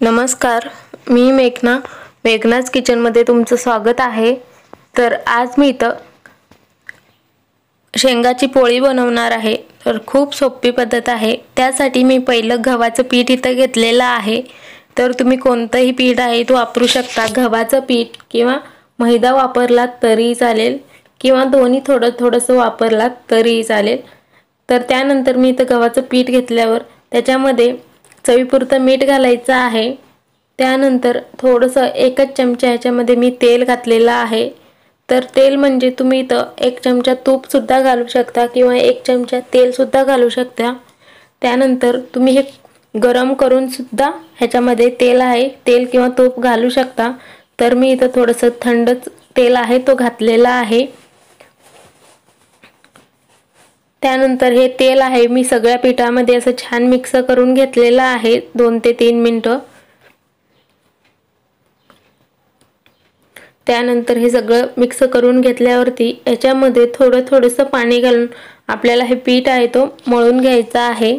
नमस्कार, मी मेघनाज किचनमध्ये तुमचं स्वागत आहे। तर आज मी इथं शेंगाची पोळी बनवणार आहे। तर खूप सोपी पद्धत आहे। त्यासाठी मी पहिलं गव्हाचं पीठ इथं घेतलेलं आहे। तर तुम्ही कोणतंही पीठ आहे तो वापरू शकता। गव्हाचं पीठ किंवा मैदा वापरलात तरी चालेल किंवा दोन्ही थोडं थोडंसं वापरलात तरी चालेल। तर त्यानंतर मी इथं गव्हाचं पीठ घेतल्यावर त्याच्यामध्ये चवीपुरतं मीठ घालायचं आहे। त्यानंतर थोडंसं एकच चमचा ह्याच्यामध्ये मी तेल घातलेलं आहे। तर तेल म्हणजे तुम्ही इथं 1 चमचा तूप सुद्धा घालू शकता किंवा 1 चमचा तेल सुद्धा घालू शकता। त्यानंतर तुम्ही हे गरम करून सुद्धा ह्याच्यामध्ये तेल किंवा तूप घालू शकता। तर मी इथं थोडंसं थंड तेल आहे तो घातलेला आहे। त्यानंतर हे तेल आहे मी सगळ्या पिठामध्ये असं छान मिक्स करून घेतलेलं आहे 2 ते 3 मिनिटं। त्यानंतर हे सगळं मिक्स करून घेतल्यावरती याच्यामध्ये थोडंसं पाणी घालून आपल्याला हे पीठ आहे तो मळून घ्यायचा आहे।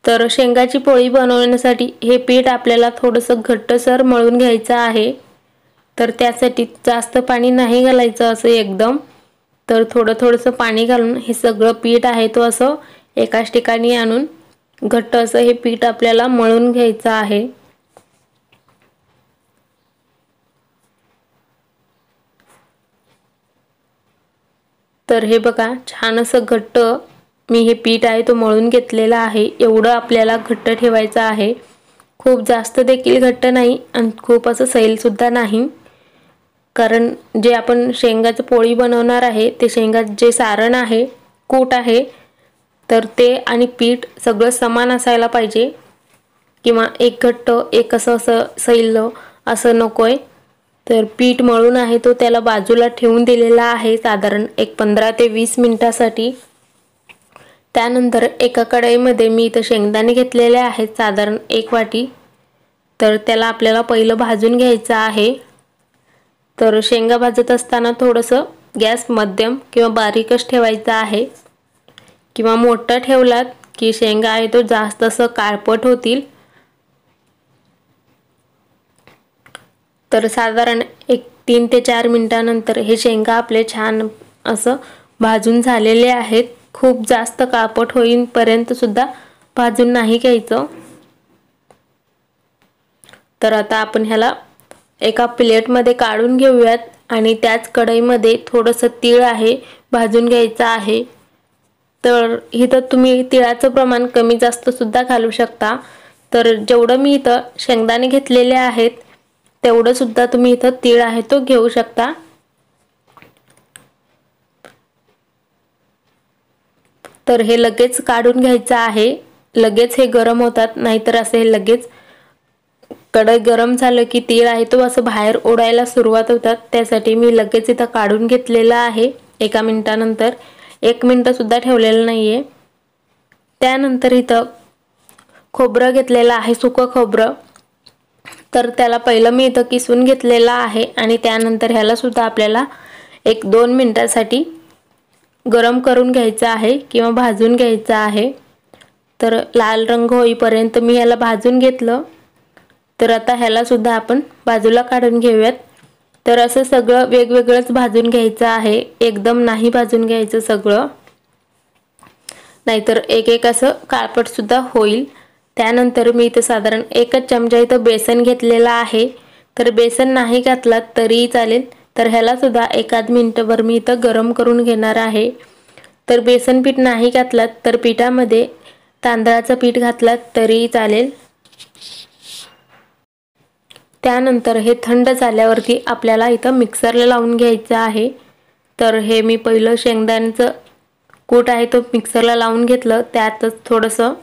तर शेंगाची पोळी बनवण्यासाठी हे पीठ आपल्याला थोडंसं घट्टसर मळून घ्यायचं आहे। तर त्यासाठी जास्त पाणी नाही घालायचं असं एकदम, तर थोडंसं पाणी घालून हे सगळं पीठ आहे तो असं एकाच ठिकाणी आणून घट्ट असं हे पीठ आपल्याला मळून घ्यायचं आहे। तर हे बघा छान असं घट्ट मी हे पीठ आहे तो मळून घेतलेला आहे। एवढं आपल्याला घट्ट ठेवायचं आहे। खूप जास्त देखील घट्ट नाही आणि खूप असं सैल सुद्धा नाही, कारण जे आपण शेंगाची पोळी बनवणार आहे ते शेंगाचे जे सारण आहे, कूट आहे, तर ते आणि पीठ सगळं समान असायला पाहिजे किंवा एक घट्ट एक असं सैल असं नकोय। तर पीठ मळून आहे तो त्याला बाजूला ठेवून दिलेला आहे साधारण एक 15 ते 20 मिनिटांसाठी। त्यानंतर एका कढईमध्ये मी इथं शेंगदाणे घेतलेले आहेत साधारण 1 वाटी। तर त्याला आपल्याला पहिलं भाजून घ्यायचं आहे। तर शेंगा भाजत असताना थोडंसं गॅस मध्यम किंवा बारीकच ठेवायचा आहे, किंवा मोठा ठेवलात की शेंगा आहे तो जास्त असं काळपट होतील। तर साधारण एक 3 ते 4 मिनिटांनंतर हे शेंगा आपले छान असं भाजून झालेले आहेत। खूप जास्त काळपट होईपर्यंत सुद्धा भाजून नाही घ्यायचं। तर आता आपण ह्याला एका प्लेटमध्ये काढून घेऊयात आणि त्याच कढईमध्ये थोडंसं तीळ आहे भाजून घ्यायचं आहे। तर इथं तुम्ही तिळाचं प्रमाण कमी जास्त सुद्धा घालू शकता। तर जेवढं मी इथं शेंगदाणे घेतलेले आहेत तेवढं सुद्धा तुम्ही इथं तीळ आहे तो घेऊ शकता। तर हे लगेच काढून घ्यायचं आहे, लगेच हे गरम होतात, नाहीतर असे लगेच कढई गरम झालं की तीळ आहे तो असं बाहेर उडायला सुरुवात होतात। त्यासाठी मी लगेच इथं काढून घेतलेला आहे 1 मिनिटानंतर, 1 मिनिट सुद्धा ठेवलेलं नाहीये। त्यानंतर इथं खोबरं घेतलेलं आहे, सुकं खोबरं। तर त्याला पहिलं मी इथं किसून घेतलेला आहे आणि त्यानंतर ह्याला सुद्धा आपल्याला 1-2 मिनिटांसाठी गरम करून घ्यायचं आहे किंवा भाजून घ्यायचं आहे। तर लाल रंग होईपर्यंत मी ह्याला भाजून घेतलं। तर आता ह्याला सुद्धा आपण बाजूला काढून घेऊयात। तर असं सगळं वेगवेगळंच भाजून घ्यायचं आहे, एकदम नाही भाजून घ्यायचं सगळं, नाहीतर एक असं काळपट सुद्धा होईल। त्यानंतर मी इथं साधारण 1 चमचा इथं बेसन घेतलेला आहे। तर बेसन नाही घातलात तरी चालेल। तर ह्याला सुद्धा 1 मिनिटभर मी इथं गरम करून घेणार आहे। तर बेसन पीठ नाही घातलात तर पिठामध्ये तांदळाचं पीठ घातलात तरी चालेल। त्यानंतर हे थंड झाल्यावरती आपल्याला इथं मिक्सरला लावून घ्यायचं आहे। तर हे मी पहिलं शेंगदाण्याचं कूट आहे तो मिक्सरला लावून घेतलं, त्यातच थोडंसं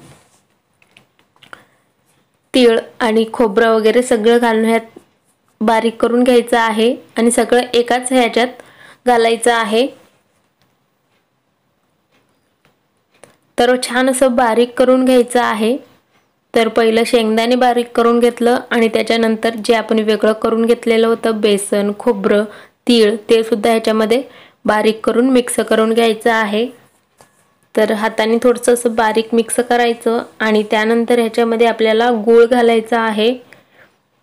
तीळ आणि खोबरं वगैरे सगळं घालून ह्यात बारीक करून घ्यायचं आहे आणि सगळं एकाच ह्याच्यात घालायचं आहे। तर छान असं बारीक करून घ्यायचं आहे। तर पहिलं शेंगदाणे बारीक करून घेतलं आणि त्याच्यानंतर जे आपण वेगळं करून घेतलेलं होतं बेसन, खोबरं, तीळ, ते सुद्धा ह्याच्यामध्ये बारीक करून मिक्स करून घ्यायचं आहे। तर हाताने थोडंसं असं बारीक मिक्स करायचं आणि त्यानंतर ह्याच्यामध्ये आपल्याला गूळ घालायचा आहे।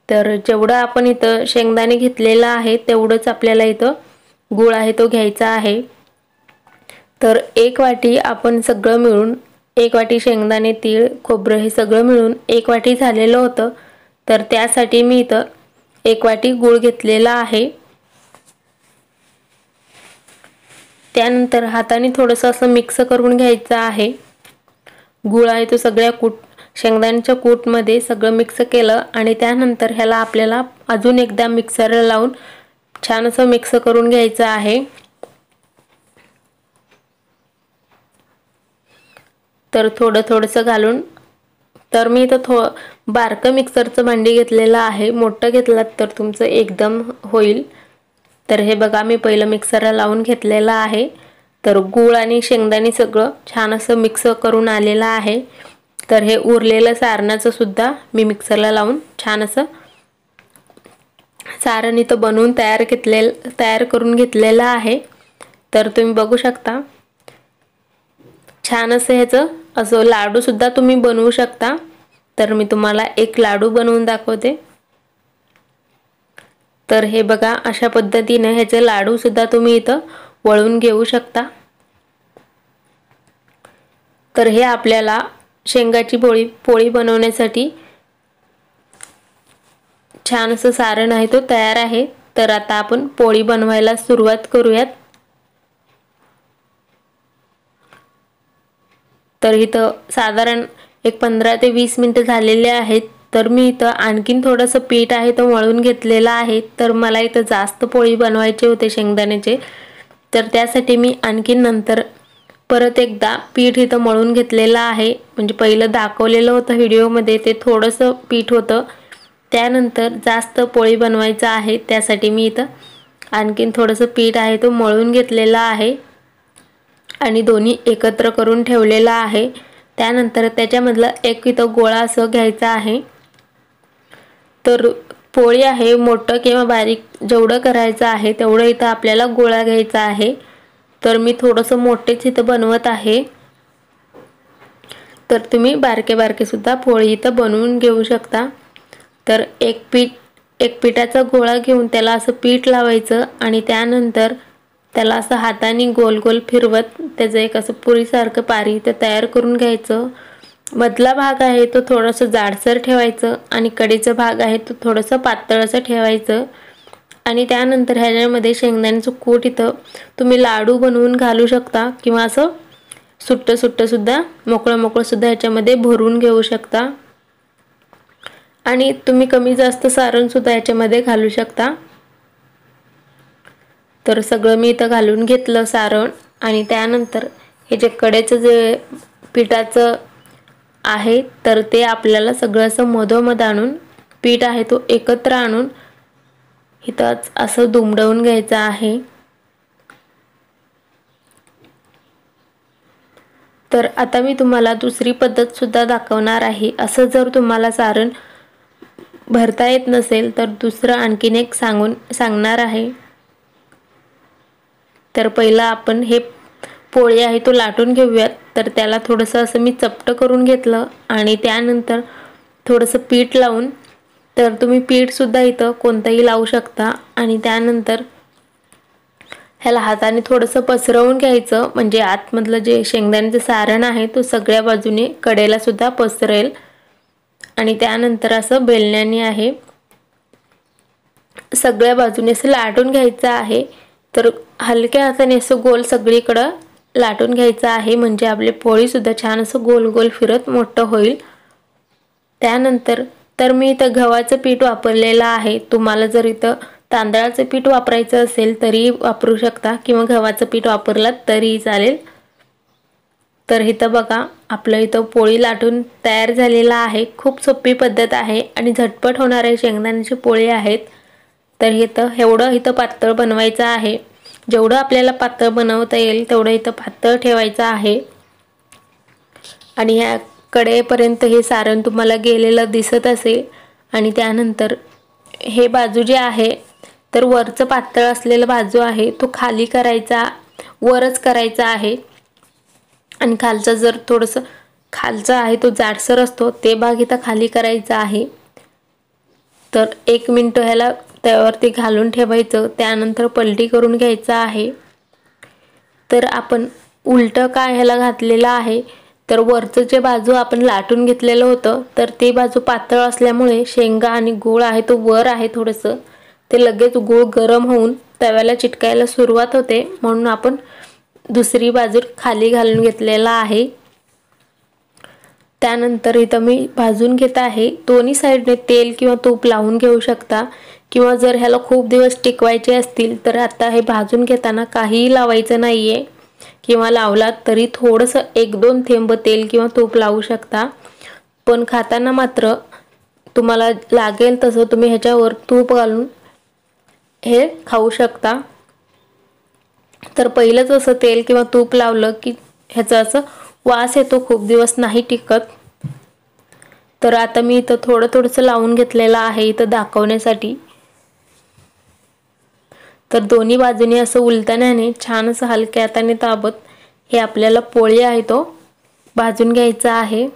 तर जेवढं आपण इथं शेंगदाणे घेतलेला आहे तेवढंच आपल्याला इथं गूळ आहे तो घ्यायचा आहे। तर 1 वाटी आपण सगळं मिळून 1 वाटी शेंगदाणे, तीळ, खोबरं हे सगळं मिळून 1 वाटी झालेलं होतं। तर त्यासाठी मी इथं 1 वाटी गूळ घेतलेला आहे। त्यानंतर हाताने थोडंसं असं मिक्स करून घ्यायचं आहे। गूळ आहे तो सगळ्या शेंगदाण्याच्या कूटमध्ये सगळं मिक्स केलं आणि त्यानंतर ह्याला आपल्याला अजून एकदा मिक्सरला लावून छान असं मिक्स करून घ्यायचं आहे। तर थोडंसं घालून तर मी इथं बारकं मिक्सरचं भांडी घेतलेलं आहे। मोठं घेतलात तर तुमचं एकदम होईल। तर हे बघा मी पहिलं मिक्सरला लावून घेतलेलं आहे। तर गूळ आणि शेंगदाणे सगळं छान असं मिक्स करून आलेलं आहे। तर हे उरलेलं सारणाचं सुद्धा मी मिक्सरला लावून छान असं सारण इथं बनवून तयार करून घेतलेलं आहे। तर तुम्ही बघू शकता छान असं ह्याचं असं लाडू सुद्धा तुम्ही बनवू शकता। तर मी तुम्हाला एक लाडू बनवून दाखवते। तर हे बघा अशा पद्धतीने ह्याचे लाडू सुद्धा तुम्ही इथं वळून घेऊ शकता। तर हे आपल्याला शेंगाची पोळी बनवण्यासाठी छान असं सारण आहे तो तयार आहे। तर आता आपण पोळी बनवायला सुरुवात करूयात। तर इथं साधारण एक 15 ते 20 मिनिटं झालेले आहेत। तर मी इथं आणखीन थोडंसं पीठ आहे तो मळून घेतलेला आहे। तर मला इथं जास्त पोळी बनवायचे होते शेंगदाण्याचे, तर त्यासाठी मी आणखीन नंतर परत एकदा पीठ इथं मळून घेतलेलं आहे। म्हणजे पहिलं दाखवलेलं होतं व्हिडिओमध्ये ते थोडंसं पीठ होतं, त्यानंतर जास्त पोळी बनवायचं आहे त्यासाठी मी इथं आणखीन थोडंसं पीठ आहे तो मळून घेतलेला आहे आणि दोन्ही एकत्र करून ठेवलेला आहे। त्यानंतर त्याच्यामधलं एक इथं गोळा असं घ्यायचा आहे। तर पोळी आहे मोठं किंवा बारीक जेवढं करायचं आहे तेवढं इथं आपल्याला गोळा घ्यायचा आहे। तर मी थोडंसं मोठेच इथं बनवत आहे। तर तुम्ही बारके सुद्धा पोळी इथं बनवून घेऊ शकता। तर एक पिठाचा गोळा घेऊन त्याला असं पीठ लावायचं आणि त्यानंतर त्याला असं हाताने गोल गोल फिरवत त्याचं एक असं पुरीसारखं पारी इथं तयार करून घ्यायचं। मधला भाग आहे तो थोडंसं जाडसर ठेवायचं आणि कडेचा भाग आहे तो थोडंसं पातळ असं ठेवायचं आणि त्यानंतर ह्याच्यामध्ये शेंगदाण्याचं कूट इथं तुम्ही लाडू बनवून घालू शकता किंवा असं सुट्ट सुद्धा मोकळं सुद्धा ह्याच्यामध्ये भरून घेऊ शकता आणि तुम्ही कमी जास्त सारण सुद्धा ह्याच्यामध्ये घालू शकता। तर सगळं मी इथं घालून घेतलं सारण आणि त्यानंतर हे जे कडेचं जे पिठाचं आहे तर ते आपल्याला सगळं असं मधोमध आणून पीठ आहे तो एकत्र आणून इथंच असं दुमडवून घ्यायचं आहे। तर आता मी तुम्हाला दुसरी पद्धत सुद्धा दाखवणार आहे। असं जर तुम्हाला सारण भरता येत नसेल तर दुसरं आणखीन एक सांगणार आहे। तर पहिलं आपण हे पोळी आहे तो लाटून घेऊयात। तर त्याला थोडंसं असं मी चपटं करून घेतलं आणि त्यानंतर थोडंसं पीठ लावून, तर तुम्ही पीठ सुद्धा इथं कोणतंही लावू शकता आणि त्यानंतर ह्याला हाताने थोडंसं पसरवून घ्यायचं म्हणजे आतमधलं जे शेंगदाण्याचं सारण आहे तो सगळ्या बाजूने कडेला सुद्धा पसरेल आणि त्यानंतर असं बेलण्याने आहे सगळ्या बाजूने असं लाटून घ्यायचं आहे। तर हलक्या हाताने असं गोल सगळीकडं लाटून घ्यायचं आहे म्हणजे आपली पोळी सुद्धा छान असं गोल गोल फिरत मोठं होईल। त्यानंतर तर मी इथं गव्हाचं पीठ वापरलेलं आहे। तुम्हाला जर इथं तांदळाचं पीठ वापरायचं असेल तरी वापरू शकता किंवा गव्हाचं पीठ वापरलात तरीही चालेल। तर इथं बघा आपलं इथं पोळी लाटून तयार झालेला आहे। खूप सोपी पद्धत आहे आणि झटपट होणारे शेंगदाण्याची पोळी आहेत। तर एवढं इथं पातळ बनवायचं आहे। जेवढं आपल्याला पातळ बनवता येईल तेवढं इथं पातळ ठेवायचं आहे आणि ह्या कडेपर्यंत हे सारण तुम्हाला गेलेलं दिसत असेल आणि त्यानंतर हे बाजू जे आहे तर वरचं पातळ असलेला बाजू आहे तो खाली करायचा, वरच करायचा आहे आणि खालचा जर थोडंसं खालचा आहे तो जाडसर असतो ते भाग इथं खाली करायचा आहे। तर 1 मिनिट ह्याला तव्यावरती घालून ठेवायचं, त्यानंतर पलटी करून घ्यायचं आहे। तर आपण उलटं काय ह्याला घातलेलं आहे, तर वरचं जे बाजू आपण लाटून घेतलेलं होतं तर ती बाजू पातळ असल्यामुळे शेंगा आणि गूळ आहे तो वर आहे थोडंसं, ते लगेच गूळ गरम होऊन तव्याला चिटकायला सुरुवात होते, म्हणून आपण दुसरी बाजू खाली घालून घेतलेला आहे। त्यानंतर इथं मी भाजून घेत आहे। दोन्ही साइडने तेल किंवा तूप लावून घेऊ शकता, किंवा जर ह्याला खूप दिवस टिकवायचे असतील तर आता हे भाजून घेताना काहीही लावायचं नाहीये, किंवा लावलात तरी थोडंसं 1-2 थेंब तेल किंवा तूप लावू शकता। पण खाताना मात्र तुम्हाला लागेल तसं तुम्ही ह्याच्यावर तूप घालून हे खाऊ शकता। तर पहिलंच असं तेल किंवा तूप लावलं की ह्याचा असं वास येतो, खूप दिवस नाही टिकत। तर आता मी इथं थोडंसं लावून घेतलेलं आहे इथं दाखवण्यासाठी। तर दोन्ही बाजूने असं उलटण्याने छान असं हलक्या हाताने दाबत हे आपल्याला पोळी आहे तो भाजून घ्यायचा आहे।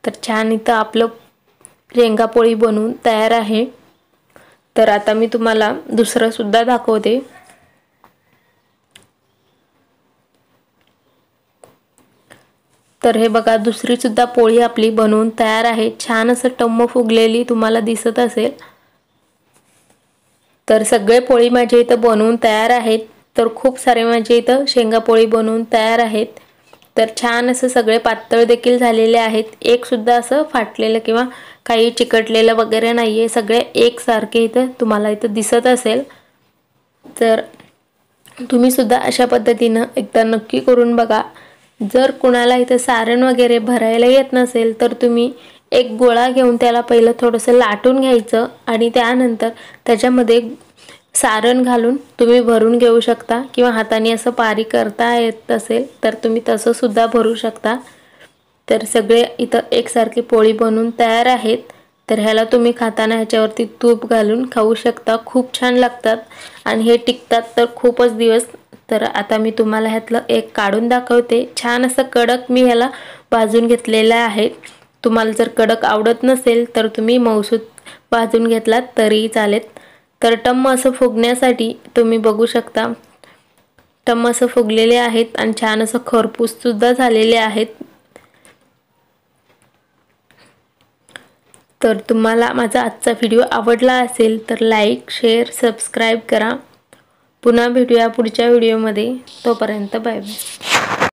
तर छान इथं आपलं शेंगा पोळी बनवून तयार आहे। तर आता मी तुम्हाला दुसरं सुद्धा दाखवते। तर हे बघा, दुसरी सुद्धा पोळी आपली बनवून तयार आहे। छान असं टम्म फुगलेली तुम्हाला दिसत असेल। तर सगळे पोळी माझे इथं बनवून तयार आहेत। तर खूप सारे माझे इथं शेंगा पोळी बनवून तयार आहेत। तर छान असं सगळे पातळ देखील झालेले आहेत, एक सुद्धा असं फाटलेलं किंवा काही चिकटलेलं वगैरे नाहीये, सगळे एकसारखे इथं तुम्हाला इथं दिसत असेल। तर तुम्ही सुद्धा अशा पद्धतीनं एकदा नक्की करून बघा। जर कुणाला इथं सारण वगैरे भरायला येत नसेल तर तुम्ही एक गोळा घेऊन त्याला पहिलं थोडंसं लाटून घ्यायचं आणि त्यानंतर त्याच्यामध्ये सारण घालून तुम्ही भरून घेऊ शकता, किंवा हाताने असं बारीक करता येत असेल तर तुम्ही तसं सुद्धा भरू शकता। तर सगळे इथं एकसारखी पोळी बनवून तयार आहेत। तर ह्याला तुम्ही खाताना ह्याच्यावरती तूप घालून खाऊ शकता, खूप छान लागतात आणि हे टिकतात तर खूपच दिवस। तर आता मी तुम्हाला ह्यातलं एक काढून दाखवते। छान असं कडक मी ह्याला भाजून घेतलेलं आहे। तुम्हाला जर कडक आवडत नसेल तर तुम्ही मऊसूत भाजून घेतलात तरी चालेल। तर टम्म असं फुगण्यासाठी तुम्ही बघू शकता, टम्म असं फुगलेले आहेत आणि छान असं खरपूस सुद्धा झालेले आहेत। तर तुम्हाला माझा आजचा व्हिडिओ आवडला असेल तर लाईक, शेअर, सबस्क्राईब करा। पुन्हा भेटूया पुढच्या व्हिडिओमध्ये, तोपर्यंत बाय बाय।